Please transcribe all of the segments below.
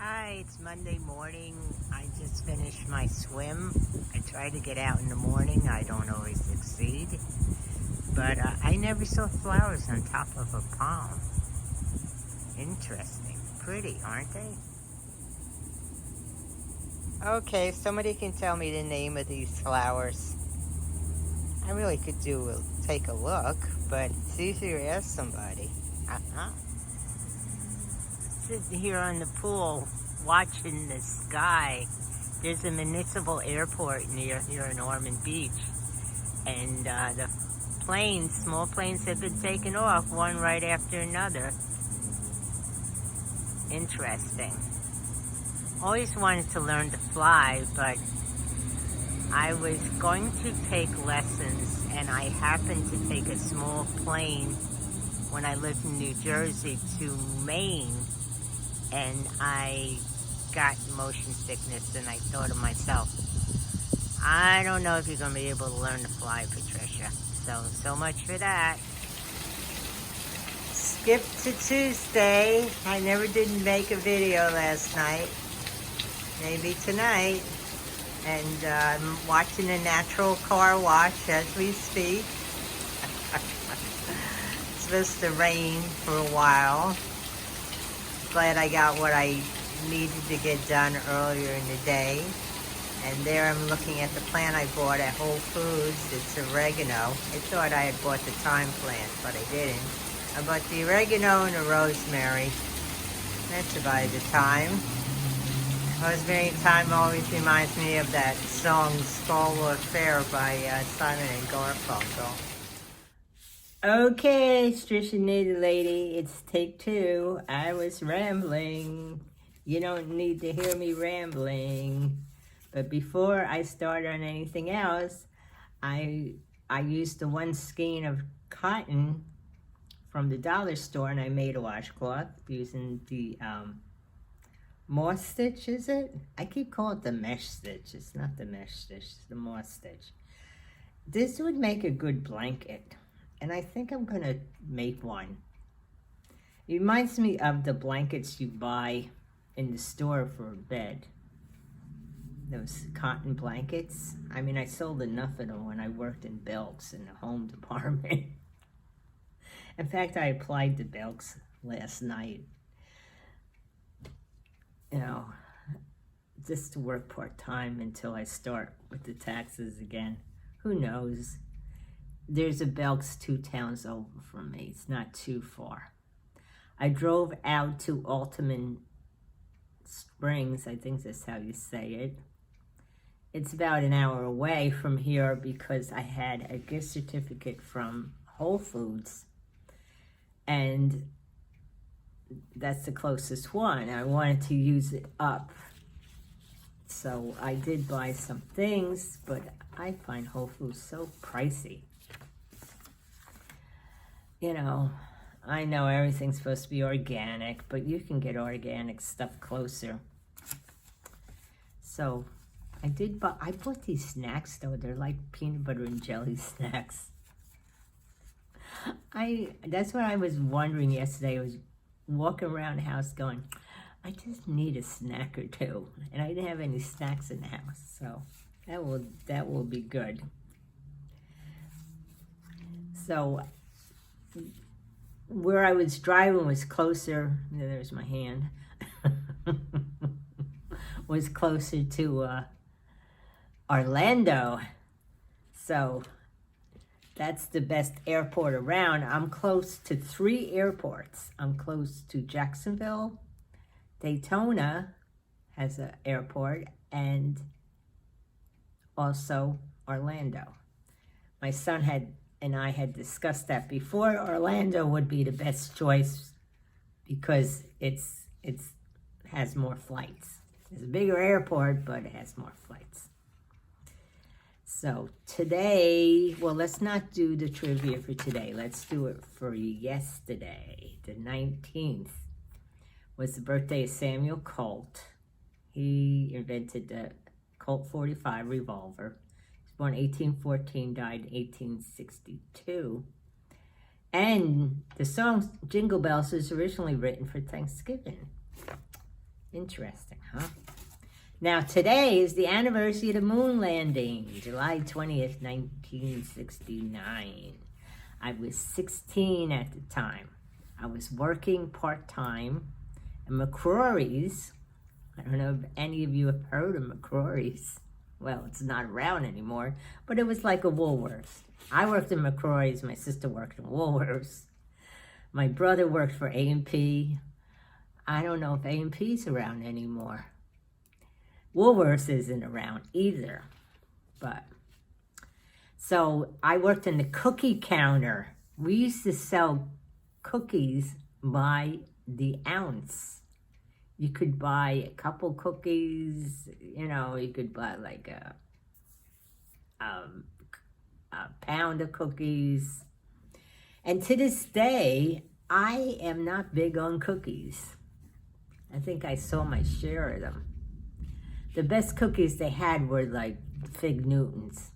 Hi, it's Monday morning. I just finished my swim. I try to get out in the morning. I don't always succeed. But I never saw flowers on top of a palm. Interesting. Pretty, aren't they? Okay, somebody can tell me the name of these flowers. I really could take a look, but it's easier to ask somebody. Sitting here on the pool watching the sky. There's a municipal airport near here in Ormond Beach, and the small planes have been taken off one right after another. Interesting. Always wanted to learn to fly, but I was going to take lessons, and I happened to take a small plane when I lived in New Jersey to Maine, and I got motion sickness, and I thought to myself, I don't know if you're going to be able to learn to fly, Patricia. So much for that. Skip to Tuesday. I never did make a video last night. Maybe tonight. And I'm watching a natural car wash as we speak. It's supposed to rain for a while. Glad I got what I needed to get done earlier in the day. And there I'm looking at the plant I bought at Whole Foods. It's oregano. I thought I had bought the thyme plant, but I didn't. I bought the oregano and the rosemary. That's about the thyme. Rosemary and thyme always reminds me of that song Stalwart Fair by Simon and Garfunkel. Okay, Trisha Native Lady, it's take two. I was rambling. You don't need to hear me rambling. But before I start on anything else, I used the one skein of cotton from the dollar store, and I made a washcloth using the moss stitch, is it? I keep calling it the mesh stitch. It's not the mesh stitch, it's the moss stitch. This would make a good blanket, and I think I'm gonna make one. It reminds me of the blankets you buy in the store for a bed. Those cotton blankets. I mean, I sold enough of them when I worked in Belk's in the home department. In fact, I applied to Belk's last night. You know, just to work part-time until I start with the taxes again. Who knows? There's a Belk's 2 towns over from me. It's not too far. I drove out to Altamont Springs. I think that's how you say it. It's about an hour away from here because I had a gift certificate from Whole Foods, and that's the closest one. I wanted to use it up, so I did buy some things, but I find Whole Foods so pricey. You know, I know everything's supposed to be organic, but you can get organic stuff closer. So I bought these snacks though. They're like peanut butter and jelly snacks. That's what I was wondering yesterday. I was walking around the house going, I just need a snack or two. And I didn't have any snacks in the house, so that will be good. So where I was driving was closer, there's my hand, was closer to Orlando. So that's the best airport around. I'm close to 3 airports. I'm close to Jacksonville. Daytona has an airport, and also Orlando. My son and I had discussed that before. Orlando would be the best choice because it has more flights. It's a bigger airport, but it has more flights. So today, well, let's not do the trivia for today. Let's do it for yesterday. The 19th was the birthday of Samuel Colt. He invented the Colt 45 revolver. He was born 1814, died 1862. And the song Jingle Bells was originally written for Thanksgiving. Interesting, huh? Now, today is the anniversary of the moon landing, July 20th, 1969. I was 16 at the time. I was working part-time at McCrory's. I don't know if any of you have heard of McCrory's. Well, it's not around anymore, but it was like a Woolworths. I worked in McCrory's. My sister worked in Woolworths. My brother worked for A&P. I don't know if A&P's around anymore. Woolworths isn't around either. But so I worked in the cookie counter. We used to sell cookies by the ounce. You could buy a couple cookies, you know, you could buy like a pound of cookies. And to this day, I am not big on cookies. I think I saw my share of them. The best cookies they had were like Fig Newtons.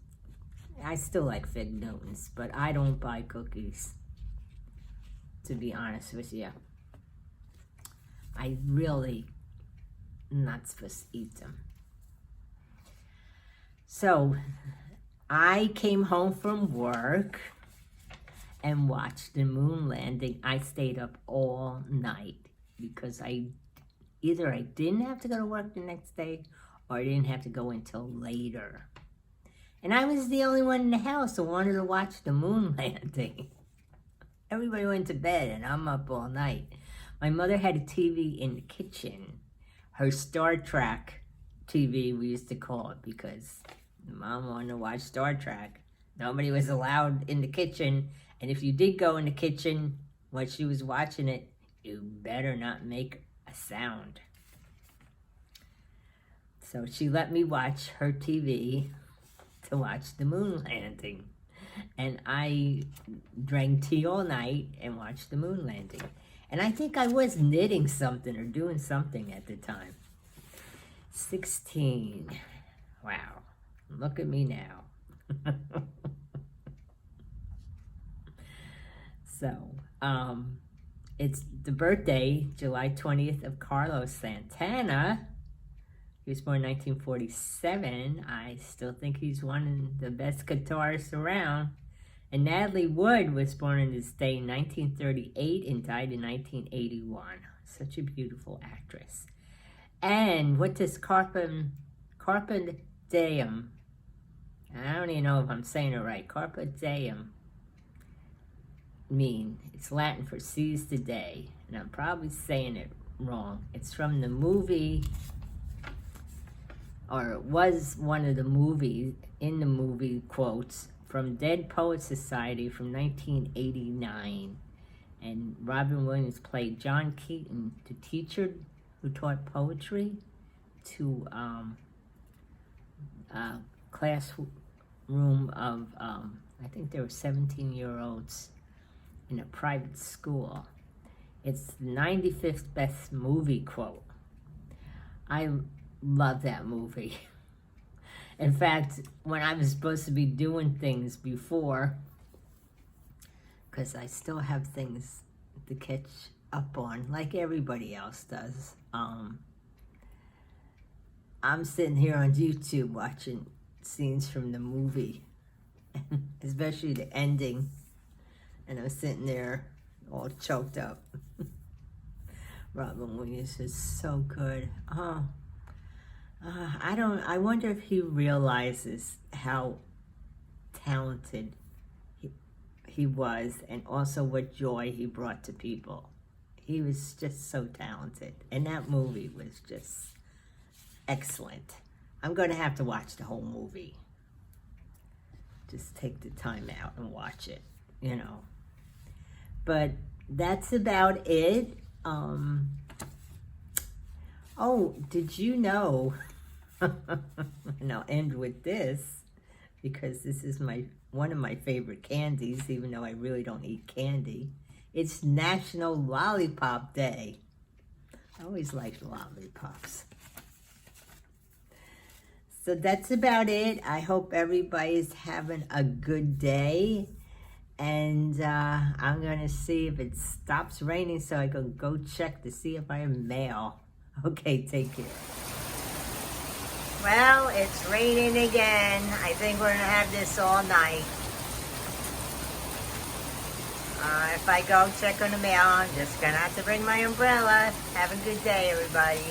I still like Fig Newtons, but I don't buy cookies, to be honest with you. I really not supposed to eat them. So I came home from work and watched the moon landing. I stayed up all night because either I didn't have to go to work the next day or I didn't have to go until later. And I was the only one in the house who wanted to watch the moon landing. Everybody went to bed and I'm up all night. My mother had a TV in the kitchen. Her Star Trek TV, we used to call it, because Mom wanted to watch Star Trek. Nobody was allowed in the kitchen. And if you did go in the kitchen while she was watching it, you better not make a sound. So she let me watch her TV to watch the moon landing. And I drank tea all night and watched the moon landing. And I think I was knitting something or doing something at the time. 16. Wow. Look at me now. So, it's the birthday, July 20th, of Carlos Santana. He was born in 1947. I still think he's one of the best guitarists around. And Natalie Wood was born on this day in 1938 and died in 1981. Such a beautiful actress. And what does Carpe Diem, I don't even know if I'm saying it right, Carpe Diem mean? It's Latin for seize the day. And I'm probably saying it wrong. It's from the movie, or it was one of the movies, in the movie quotes, from Dead Poets Society from 1989. And Robin Williams played John Keaton, the teacher who taught poetry to a classroom of, I think there were 17-year-olds in a private school. It's the 95th best movie quote. I love that movie. In fact, when I was supposed to be doing things before, because I still have things to catch up on, like everybody else does, I'm sitting here on YouTube watching scenes from the movie, especially the ending, and I'm sitting there all choked up. Robin Williams is so good. I wonder if he realizes how talented he was, and also what joy he brought to people. He was just so talented, and that movie was just excellent. I'm going to have to watch the whole movie. Just take the time out and watch it, you know. But that's about it. Oh, did you know, and I'll end with this, because this is one of my favorite candies, even though I really don't eat candy. It's National Lollipop Day. I always liked lollipops. So that's about it. I hope everybody's having a good day. And I'm going to see if it stops raining so I can go check to see if I have mail. Okay, take care. Well, it's raining again. I think we're gonna have this all night. If I go check on the mail, I'm just gonna have to bring my umbrella. Have a good day, everybody.